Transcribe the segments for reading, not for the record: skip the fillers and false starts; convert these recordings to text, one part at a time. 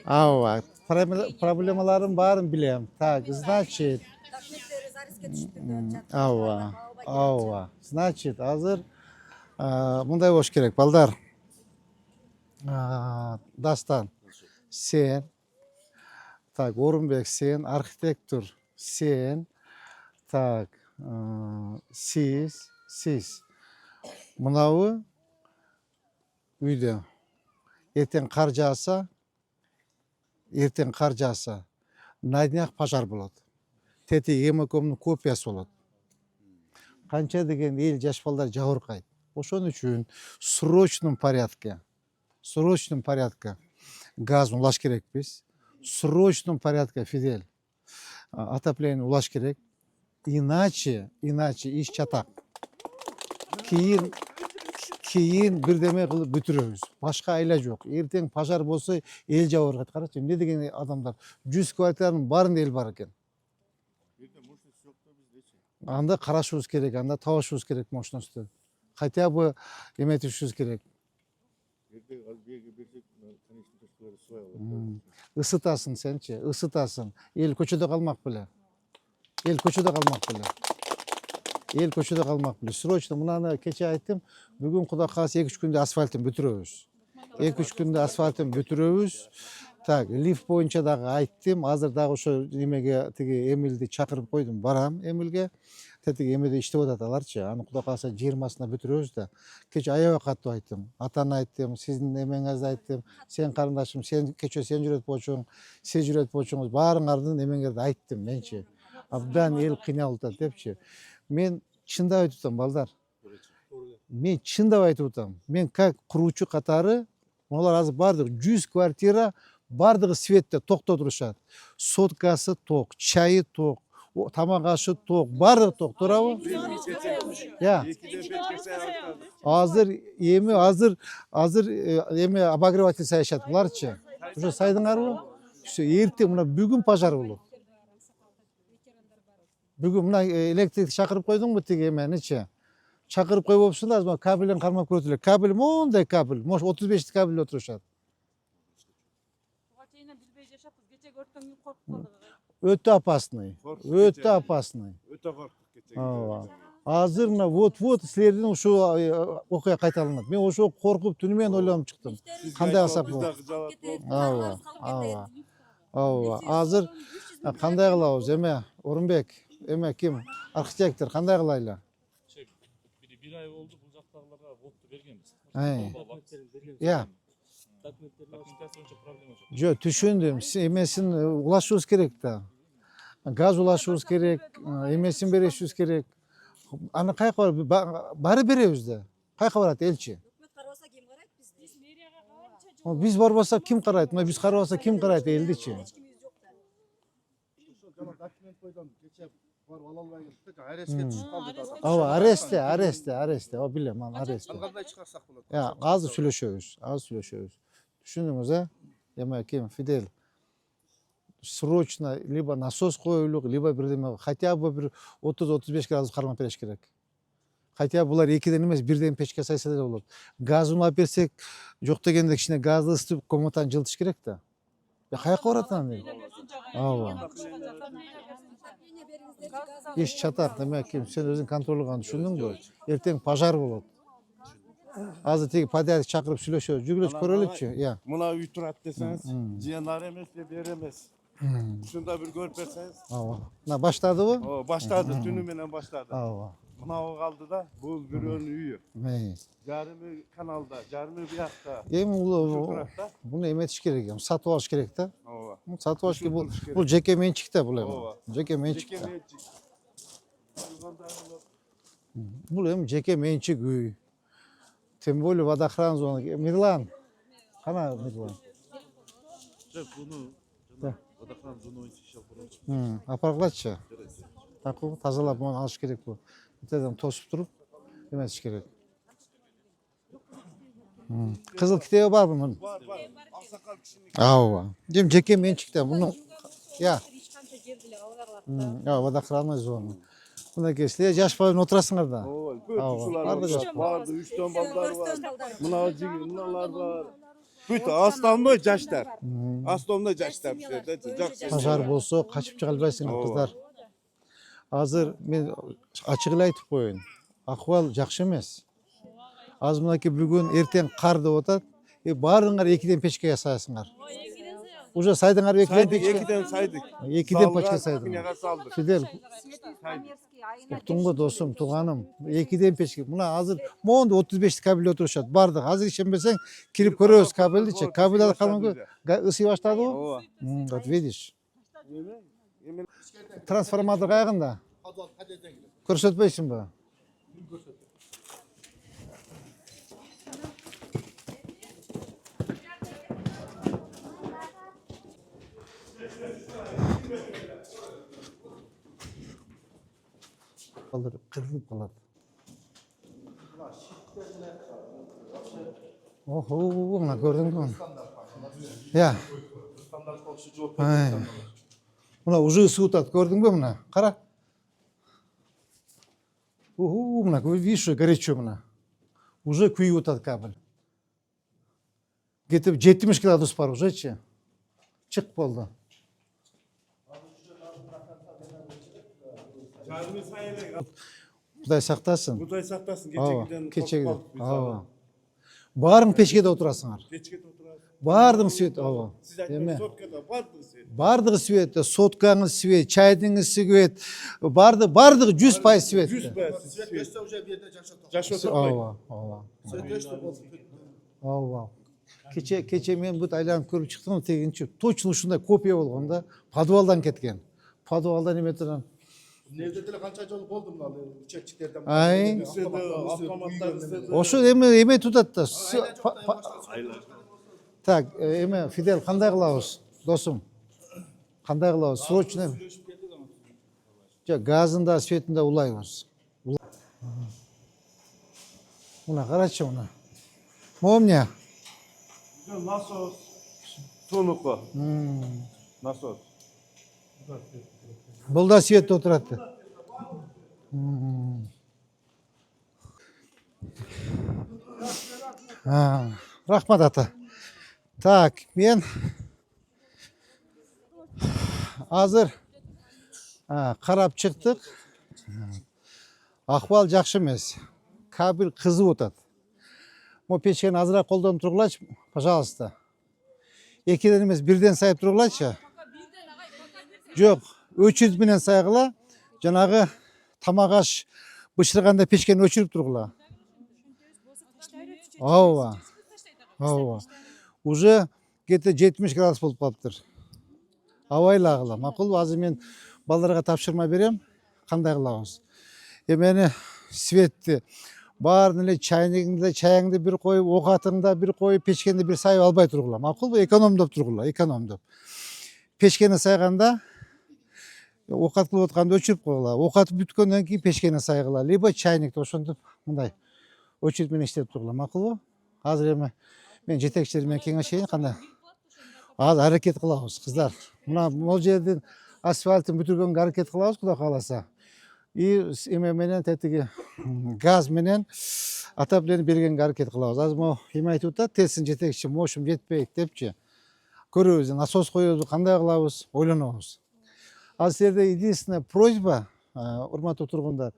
Ava, problemalarım barın bileyim. Так, значит, ava. Значит, hazır mындай болуш керек, балдар. Дастан, sen, так, Орунбек, sen, архитектор, sen, так, siz. Мынабы үйдө. Ертең қар жааса, на днях пожар болады. Тети эмекомдун копиясы болот. Канча деген эл жаш балдар жабыркайт. Ошон үчүн срочном порядке газ улаш керекпиз. Срочном порядке Фидель отопление улаш керек. Иначе иш чатак. Кийин бирдеме кылып бүтүрөбүз. Башка айла жок. Эртең пожар болсо эл жабыркайт. Карачы, эмне деген адамдар 100 квартиранын баарында эл бар экен. Анда карашыбыз керек, анда табышыбыз керек мощносту. Хотя бы эметишибиз керек. Isıtasın sençi, ысытасың. Ел көчөдө калмак беле. Срочно мынаны кече айттым. Бүгүн Кудай кааласа 2-3 күндө асфальтын бүтүрөбүз. Так, лифт боюнча дагы айттым. Азыр дагы ошо немеге тиги Эмилди чакырып койдум. Барам Эмилге. Тетиги эмеде иштеп атат аларчы. Аны Кудай кааласа 20-сына бүтүрөбүз да. Кече аябай катуу айттым. Атаны айттым, сиздин эмеңизди айттым. Сен карындашым, сен кече сен жүрөтпөчүң, сиз жүрөтпөчүңүз баарыңардын эмеңерди айттым менчи. Абдан эл кыйналып атат депчи. Мен чындап айтып атам, балдар. Мен как куруучу катары, олар азыр бардыгы 100 квартира бардыгы светте токто турушат. Соткасы ток, чайы ток, тамак ашы ток, бардыгы ток, туурабы? Азыр эми обогреватель саяшат буларчы. Уже сайдыңарбы? Эртең мына бүгүн пожар болот. Бүгүн мына электрик чакырып койдуңбу тиги эменичи? Чакырып койбопсуңдар, азыр кабелден кармап көрүп эле. Кабель мондай кабель, может 35 кабель отурушат. Өтө опасный. Өтө корктук кетти. Азыр мына вот силердин ушул окуя кайталанат. Мен ошо коркуп түнү менен ойлонуп чыктым. Кандай кылсак болот? Азыр кандай кылабыз эме? Орунбек, эме ким? Архитектор кандай кылайлы? Bir ay oldu bu uzaktağlara votu vergenmiz. Жо, түшүндүм. Эмесин улашыбыз керек да. Газ улашыбыз керек, эмесин беришибиз керек. Аны кайка бары беребиз да. Кайка барат элчи? Өкмөт карабаса ким карайт? Биз барбасак ким карайт? Мына биз карабасак ким карайт элдичи? Документ койдон кече барып ала албай келдик. Арестке түшүп калдык. Аресте. О билем, аресте. Кандай чыгарсак болот? Азыр сүйлөшөбүз. Түшүндүңүз, Эме ким? Фидель. Срочно либо насос коюлук, либо бирдеме, хотя бы бир 30-35 градус кармап бериш керек. Хотя булар экиден эмес, бирден печке сайса деле болот. Газ улап берсек, жок дегенде кичине газды ысытып, комнатаны жылытыш керек да. Каяка барат аны? Иш чатак, демек ким? Сен өзүң контролдогон түшүндүңбү? Эртең пожар болот. Азыр тиги подрядчик чакырып сүйлөшөбүз. Жүгүрүп көрөлүкчү. Мына үй турат десеңиз, жыяндар эмес, бер эмес. Ушунда бир көрүп берсеңиз. Мына баштадыбы? Баштады, түнү менен баштады. Мынау калды да, бул бирөөнүн үйү. Жарымы каналда, жарымы биякта. Эми буну эметиш керек, сатып алыш керек да. Сатып алыш керек. Бул жеке менчик да бул эми. Жеке менчик. Бул эми жеке менчик үй. Тем более водохран зона. Мирлан. Кана Мирлан? Bunu водохран зона иши алып барабыз. Апаргылачы. Такуу тазалап муну алыш керек бул. Бутадан тосуп туруп эметиш керек. Кызыл китеби барбы мунун? Бар. Аксакал кишинин. Жем жеке менчикте муну. Водохранный зона. Мынакей силер жаш балдар отурасыңар да. Көп ушулар барды, 3 балдар бар. Мына жигит, мыналар бар. Bütün aslanlı caşlar. Aslanlı caşlar bizlerde. Пожар болсо качып чыга албайсыңар Ооба. кыздар. Азыр мен ачык эле айтып коеюн. Акыбал жакшы эмес. Азыр мынакей бүгүн эртең кар деп атат. Баарыңар экиден печке жасайсыңар. Уже сайдыңар экиден печке. Ekiden saydık. Экиден печке сайдыңар. Künyaga saldık. Фидел, уктуңбу досум, тууганым. Экиден печке. Мына азыр моунду 35 кабель отурушат. Бардык. Азыр ишенбесең, кирип көрөбүз кабелдичи. Кабель алканга ысый баштадыбы? Ооба. Вот видишь. Трансформатор кайгында? Көрсөтпөйсүңбү? Кырылып калат. Охо, мына көрдүңбү? Я. Мына уже суытат, көрдүңбү мына? Кара. Охо, мына видишь, горячо мына. Уже күйүп атат кабель. Где-то 70 градус бар ужечи. Чык болду. Кудай сактасын. Kuday saklasın. Ооба, Keçegiden кечеге. topal. Ооба. Баарың печкеде отурасыңар. Keçegede oturasın. Баардыгы свет, ооба. Siz айтқан Эме. sotkada vardı sen. Баардыгы свет, соткаңыз свет, чайдыңыз свет, баардыгы 100% свет. 100%. Свет уже bir Жаш отурбай. Ооба, ооба. Свет Ооба. Кече мен бут айланып көрүп чыктым, тегинчи точно ушундай копия болгон да. Подвалдан кеткен. Подвалдан эме турган. Nevde de kança jol boldu muna çekçiklerden. Ay. Avtomatlar istedi. Ошо эме тутат да. Так, эме Фидел кандай кылабыз, досум? Кандай кылабыз? Срочно. Жок, газында, светинде улайбыз. Мына карачы мына. Момня. Nasos. Sonuko. Nasos. Бул да светте отурат. Рахмат ата. Так, мен азыр карап чыктык. Акыбал жакшы эмес. Кабель кызып атат. Мо печкени азыраак колдонуп тургулачы, пожалуйста. Экиден эмес, бирден сайып тургулачы. Жок, өчүрүп менен сайгыла. Жанагы тамак аш бышырганда печкени өчүрүп тургула. Ооба. Ооба. Уже где-то 70 градус болуп калыптыр. Абайлагыла. Макулбу? Азыр мен балдарга тапшырма берем. Кандай кылабыз? Эмени светти баарын эле чайнигиңди, чаяңды бир коюп, окатыңды бир коюп, печкени бир сайып албай тургула. Макулбу? Экономдоп тургула, экономдоп. Печкени сайганда окат кылып атканда өчүрүп койгула. Окат бүткөндөн кийин печкени сайгыла, либо чайникти ошентип мындай өчүрүп менен иштеп тургула. Макулбу? Азыр эми мен жетекчилер менен кеңешейин, кандай азыр аракет кылабыз, кыздар. Мына могул жердин асфальтын бүтүргөнгө аракет кылабыз, Кудай кааласа. И эме менен тетиги газ менен отопление бергенге аракет кылабыз. Азыр могу эме айтып атат, тесин жетекчи мощум жетпейт депчи. Көрөбүз, насос коебузбу, кандай кылабыз, ойлонобуз. Азыр силерде единственная просьба, урматтуу тургундар,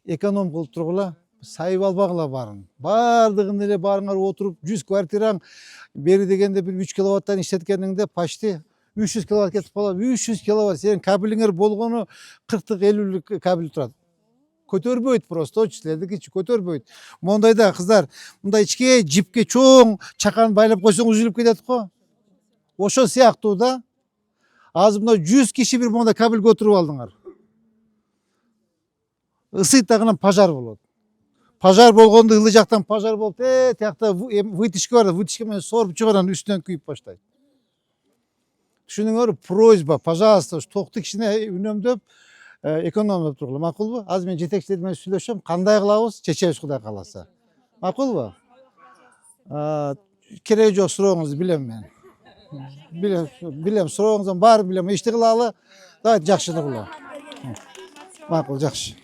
эконом кылып тургула, сайып албагыла баарын. Баардыгын эле баарыңар отуруп 100 квартираң бери дегенде бир 3 киловаттан иштеткениңде почти 300 киловатт кетип калат. 300 киловатт сенин кабелиңер болгону 40 50 кабель турат. Көтөрбөйт просто, силердикичи көтөрбөйт. Мондайда кыздар, мындай ичке жипке чоң чакан байлап койсоң үзүлүп кетет го. Ошо сыяктуу да. Азыр мына 100 киши бир мондай кабель көтөрүп алдыңар. Ысый тагынан пожар болот. Пожар болгондо ылы жактан пожар болуп, тиякта вытяжка бар, вытяжка менен соруп чыгаран үстүнөн күйүп баштайт. Түшүнүңөр, просьба, пожалуйста, токту кичине үнөмдөп, экономдоп тургула. Макулбу? Азыр мен жетекчилер менен сүйлөшөм, кандай кылабыз, чечебиз Кудай кааласа. Макулбу? Кереги жок, сурооңузду билем мен. Билем, сурооңуздун баарын билем, ишти кылалы. Давайте жакшылык кылалы. Макул, жакшы.